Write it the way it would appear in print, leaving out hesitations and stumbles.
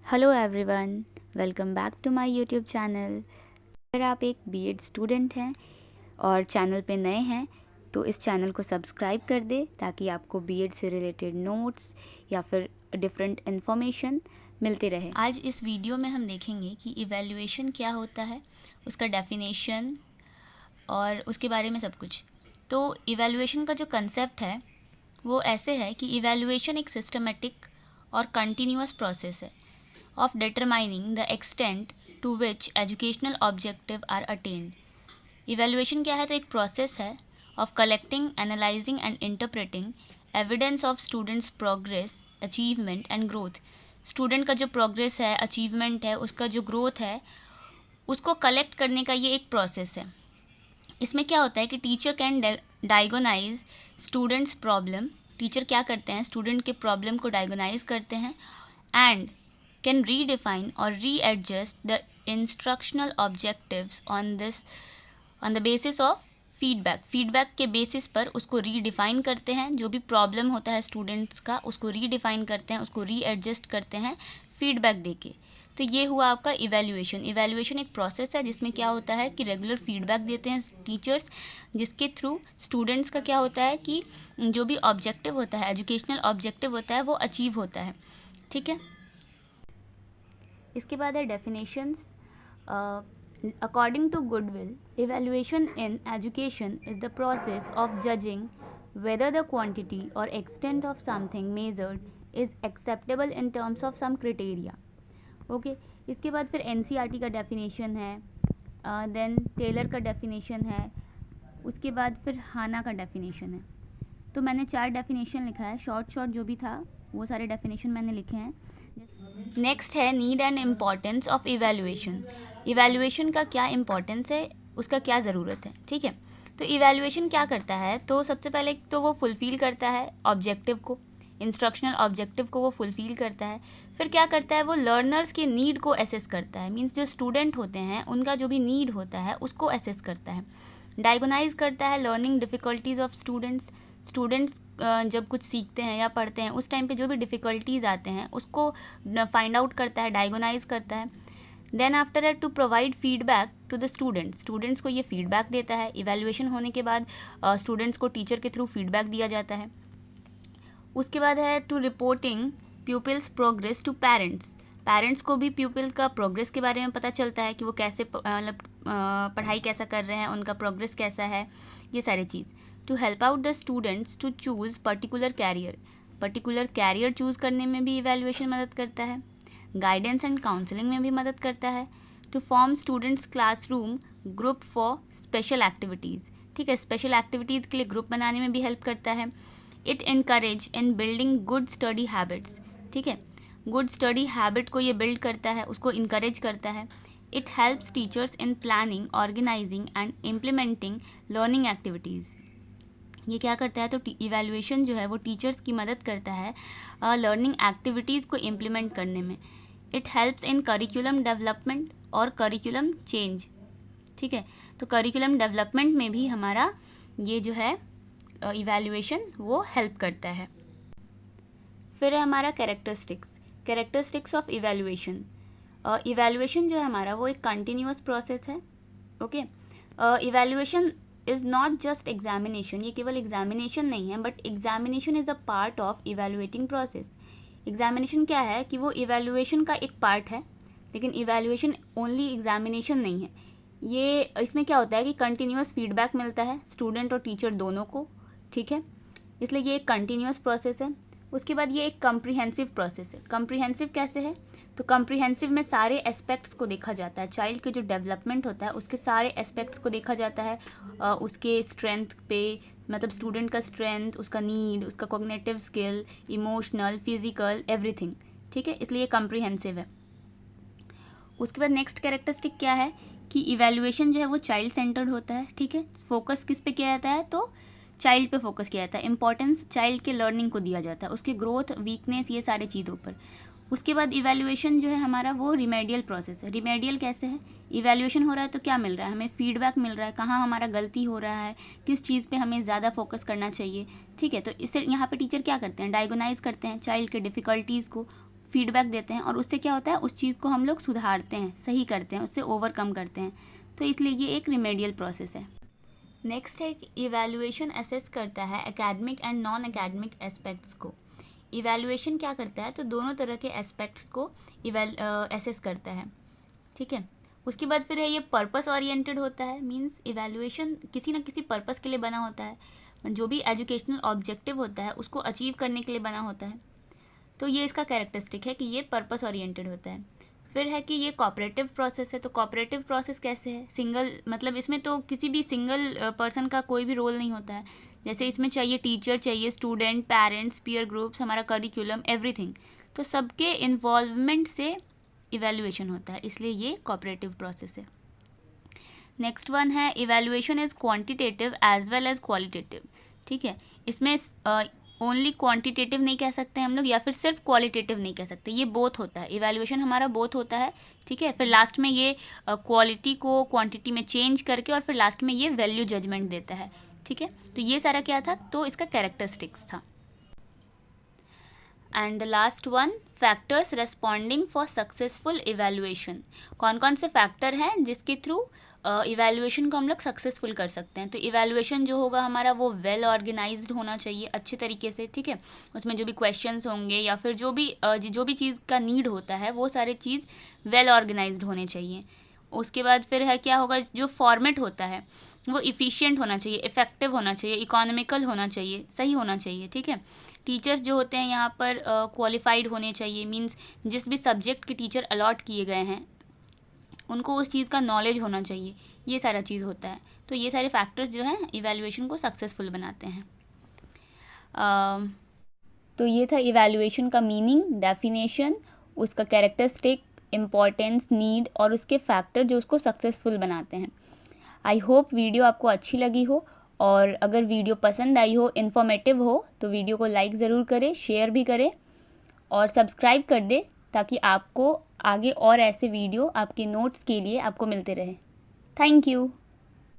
Hello everyone, welcome back to my YouTube channel. अगर आप एक बीएड स्टूडेंट हैं और चैनल पे नए हैं तो इस चैनल को सब्सक्राइब कर दें ताकि आपको बीएड से रिलेटेड नोट्स या फिर डिफरेंट इन्फॉर्मेशन मिलते रहे। आज इस वीडियो में हम देखेंगे कि इवैल्यूएशन क्या होता है, उसका डेफिनेशन और उसके बारे में सब कुछ। तो इवैल्यूएशन का जो कंसेप्ट है वो ऐसे है कि इवैल्यूएशन एक सिस्टमेटिक और कंटिन्यूअस प्रोसेस है of determining the extent to which educational objective are attained. Evaluation क्या है? तो एक process है of collecting, analyzing and interpreting evidence of students' progress, achievement and growth. Student का जो प्रोग्रेस है, अचीवमेंट है, उसका जो ग्रोथ है, उसको कलेक्ट करने का ये एक प्रोसेस है। इसमें क्या होता है कि teacher can diagnose students problem. Teacher क्या करते हैं? स्टूडेंट के प्रॉब्लम को डायगोनाइज करते हैं and can redefine or readjust the instructional objectives on the basis of feedback के बेसिस पर उसको रीडिफाइन करते हैं। जो भी प्रॉब्लम होता है स्टूडेंट्स का उसको रीडिफाइन करते हैं, उसको रीएडजस्ट करते हैं फीडबैक देके। तो ये हुआ आपका इवैल्यूएशन एक प्रोसेस है जिसमें क्या होता है कि रेगुलर फीडबैक देते हैं टीचर्स, जिसके थ्रू स्टूडेंट्स का क्या होता है कि जो भी ऑब्जेक्टिव होता है, एजुकेशनल ऑब्जेक्टिव होता है, वो अचीव होता है। ठीक है, इसके बाद है definitions. According to Goodwill, evaluation in education is the process of judging whether the quantity or extent of something measured is acceptable in terms of some criteria. Okay, इसके बाद फिर एनसीईआरटी का डेफिनेशन है, देन टेलर का definition है, उसके बाद फिर हाना का डेफिनेशन है। तो मैंने 4 डेफिनेशन लिखा है, शॉर्ट जो भी था वो सारे डेफिनेशन मैंने लिखे हैं। नेक्स्ट है need and importance of evaluation. Evaluation का क्या इम्पॉर्टेंस है, उसका क्या ज़रूरत है। ठीक है, तो इवैल्यूएशन क्या करता है? तो सबसे पहले तो वो फुलफ़िल करता है ऑब्जेक्टिव को, इंस्ट्रक्शनल ऑब्जेक्टिव को वो फुलफ़िल करता है। फिर क्या करता है? वो लर्नर्स के नीड को एसेस करता है, मीन्स जो स्टूडेंट होते हैं उनका जो भी नीड होता है उसको एसेस करता है। डायगोनाइज करता है लर्निंग डिफ़िकल्टीज़ ऑफ स्टूडेंट्स जब कुछ सीखते हैं या पढ़ते हैं उस टाइम पे जो भी डिफ़िकल्टीज़ आते हैं उसको फाइंड आउट करता है, डायगोनाइज करता है। देन आफ्टर है to provide feedback to the students को ये फीडबैक देता है। इवैल्यूएशन होने के बाद स्टूडेंट्स को टीचर के थ्रू फीडबैक दिया जाता है। उसके बाद है to reporting pupils progress to parents को भी प्यूपिल्स का प्रोग्रेस के बारे में पता चलता है कि वो कैसे मतलब पढ़ाई कैसा कर रहे हैं, उनका प्रोग्रेस कैसा है, ये सारी चीज़। To help out the students to choose particular career choose करने में भी इवैल्यूएशन मदद करता है। गाइडेंस एंड काउंसलिंग में भी मदद करता है। To form students classroom group for special activities. ठीक है, स्पेशल एक्टिविटीज़ के लिए ग्रुप बनाने में भी हेल्प करता है। It encourage in building good study habits. ठीक है, गुड स्टडी हैबिट को ये बिल्ड करता है, उसको इनकरेज करता है। It helps teachers in planning, organizing and implementing learning activities. ये क्या करता है? तो इवैल्यूएशन जो है वो टीचर्स की मदद करता है लर्निंग एक्टिविटीज़ को इम्प्लीमेंट करने में। It helps in curriculum development और करिकुलम चेंज। ठीक है, तो करिकुलम डेवलपमेंट में भी हमारा ये जो है इवैल्यूएशन वो हेल्प करता है। फिर है हमारा कैरेक्टरिस्टिक्स ऑफ इवैल्यूएशन। इवैल्यूएशन जो है हमारा वो एक कंटिन्यूअस प्रोसेस है। Okay, evaluation is not just examination, ये केवल एग्जामिनेशन नहीं है, but examination is a part of evaluating process. Examination क्या है कि वो इवैल्यूएशन का एक पार्ट है, लेकिन इवैल्यूएशन ओनली एग्जामिनेशन नहीं है। ये इसमें क्या होता है कि कंटिन्यूअस फीडबैक मिलता है स्टूडेंट और टीचर दोनों को। ठीक है, इसलिए ये एक कंटिन्यूअस प्रोसेस है। उसके बाद ये एक कम्प्रिहेंसिव प्रोसेस है। कम्प्रिहेंसिव कैसे है? तो कम्प्रिहेंसिव में सारे एस्पेक्ट्स को देखा जाता है। चाइल्ड के जो डेवलपमेंट होता है उसके सारे एस्पेक्ट्स को देखा जाता है, उसके स्ट्रेंथ पे, मतलब स्टूडेंट का स्ट्रेंथ, उसका नीड, उसका cognitive skill, emotional, physical, everything. ठीक है, इसलिए कम्प्रिहेंसिव है। उसके बाद नेक्स्ट कैरेक्टरिस्टिक क्या है कि इवैल्यूएशन जो है वो चाइल्ड सेंटर्ड होता है। ठीक है, फोकस किस पे किया जाता है? तो चाइल्ड पे फोकस किया जाता है। इंपॉर्टेंस चाइल्ड के लर्निंग को दिया जाता है, उसके ग्रोथ, वीकनेस, ये सारे चीज़ों पर। उसके बाद इवैल्यूएशन जो है हमारा वो रिमेडियल प्रोसेस है। रिमेडियल कैसे है? इवैल्यूएशन हो रहा है तो क्या मिल रहा है? हमें फीडबैक मिल रहा है, कहाँ हमारा गलती हो रहा है, किस चीज़ पे हमें ज़्यादा फोकस करना चाहिए। ठीक है, तो इससे यहाँ पे टीचर क्या करते हैं? डायगोनाइज करते हैं चाइल्ड के डिफ़िकल्टीज़ को, फीडबैक देते हैं और उससे क्या होता है, उस चीज़ को हम लोग सुधारते हैं, सही करते हैं, उससे ओवरकम करते हैं। तो इसलिए ये एक रिमेडियल प्रोसेस है। नेक्स्ट है कि इवैल्यूएशन असेस करता है academic and non academic aspects को। इवैल्यूएशन क्या करता है, तो दोनों तरह के एस्पेक्ट्स को असेस करता है, ठीक है। उसके बाद फिर है ये पर्पस ओरिएंटेड होता है, मींस इवैल्यूएशन किसी ना किसी पर्पस के लिए बना होता है, जो भी एजुकेशनल ऑब्जेक्टिव होता है उसको अचीव करने के लिए बना होता है। तो ये इसका कैरेक्टरिस्टिक है कि ये पर्पस ओरिएंटेड होता है। फिर है कि ये कोऑपरेटिव प्रोसेस है। तो कोऑपरेटिव प्रोसेस कैसे है, सिंगल मतलब इसमें तो किसी भी सिंगल पर्सन का कोई भी रोल नहीं होता है। जैसे इसमें चाहिए टीचर, चाहिए स्टूडेंट, पेरेंट्स, पीयर ग्रुप्स, हमारा करिकुलम, एवरीथिंग। तो सबके इन्वॉल्वमेंट से इवैल्यूएशन होता है, इसलिए ये कोऑपरेटिव प्रोसेस है। नेक्स्ट वन है evaluation is quantitative as well as qualitative, ठीक है। इसमें ओनली क्वांटिटेटिव नहीं कह सकते हम लोग, या फिर सिर्फ क्वालिटेटिव नहीं कह सकते, ये बोथ होता है। इवैल्यूएशन हमारा बोथ होता है, ठीक है। फिर लास्ट में ये क्वालिटी को क्वांटिटी में चेंज करके और फिर लास्ट में ये वैल्यू जजमेंट देता है, ठीक है। तो ये सारा क्या था, तो इसका कैरेक्टरिस्टिक्स था। And the last one, factors responding for successful evaluation. कौन कौन से फैक्टर हैं जिसके थ्रू इवैल्यूएशन को हम लोग सक्सेसफुल कर सकते हैं। तो इवैल्यूएशन जो होगा हमारा वो वेल ऑर्गेनाइज्ड होना चाहिए, अच्छे तरीके से, ठीक है। उसमें जो भी क्वेश्चंस होंगे या फिर जो भी चीज़ का नीड होता है वो सारे चीज़ वेल ऑर्गेनाइज्ड होने चाहिए। उसके बाद फिर है क्या होगा, जो फॉर्मेट होता है वो इफ़िशियंट होना चाहिए, इफ़ेक्टिव होना चाहिए, इकोनॉमिकल होना चाहिए, सही होना चाहिए, ठीक है। टीचर्स जो होते हैं यहाँ पर क्वालिफाइड होने चाहिए, मींस जिस भी सब्जेक्ट के टीचर अलॉट किए गए हैं उनको उस चीज़ का नॉलेज होना चाहिए, ये सारा चीज़ होता है। तो ये सारे फैक्टर्स जो हैं इवैल्यूएशन को सक्सेसफुल बनाते हैं। तो ये था इवैल्यूएशन का मीनिंग, डेफिनेशन, उसका कैरेक्टरिस्टिक, इम्पॉर्टेंस, नीड और उसके फैक्टर जो उसको सक्सेसफुल बनाते हैं। आई होप वीडियो आपको अच्छी लगी हो, और अगर वीडियो पसंद आई हो, इन्फॉर्मेटिव हो, तो वीडियो को लाइक ज़रूर करें, शेयर भी करें और सब्सक्राइब कर दें, ताकि आपको आगे और ऐसे वीडियो आपके नोट्स के लिए आपको मिलते रहे। Thank you.